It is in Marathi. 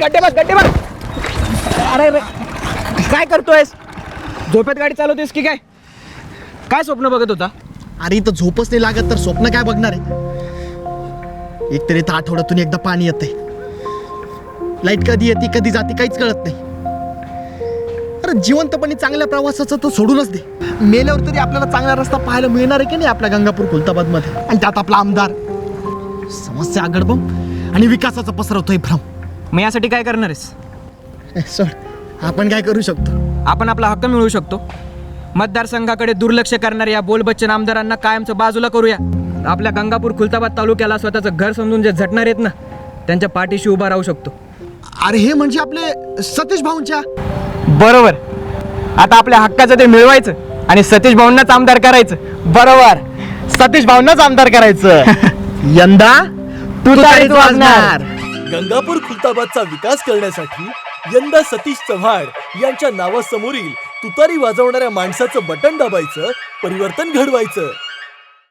गड्डे बस. अरे रे, काय करतोयस? झोपेत गाडी चालवतेस की काय? काय स्वप्न बघत होता? अरे इथं झोपच नाही लागत तर स्वप्न काय बघणार आहे? एकतरी इथं आठवड्यातून एकदा पाणी येते. लाईट कधी येते कधी जाते काहीच कळत नाही. अरे जिवंतपणी चांगल्या प्रवासाचं तर सोडूनच दे. मेल्यावर तरी आपल्याला चांगला रस्ता पाहायला मिळणार आहे की नाही आपल्या गंगापूर खुलताबाद मध्ये? आणि त्यात आपला आमदार समस्या आगडबम आणि विकासाचा पसरवतोय भ्रम. मग यासाठी काय करणार आहेस? सर आपण काय करू शकतो? आपण आपला हक्क मिळवू शकतो. मतदारसंघाकडे दुर्लक्ष करणाऱ्या या बोलबच्चन आमदारांना कायमचं बाजूला करूया. आपल्या गंगापूर खुलताबाद तालुक्याला स्वतःचं घर समजून जे झटणार आहेत ना, त्यांच्या पाठीशी उभा राहू शकतो. अरे हे म्हणजे आपले सतीश भाऊंच्या. बरोबर. आता आपल्या हक्काचं ते मिळवायचं आणि सतीश भाऊंनाच आमदार करायचं. बरोबर, सतीश भाऊंनाच आमदार करायचं. यंदा तुतारीच वाजणार. गंगापूर खुलताबादचा विकास करण्यासाठी यंदा सतीश चव्हाण यांच्या नावासमोरील तुतारी वाजवणाऱ्या माणसाचं बटन दाबायचं, परिवर्तन घडवायचं.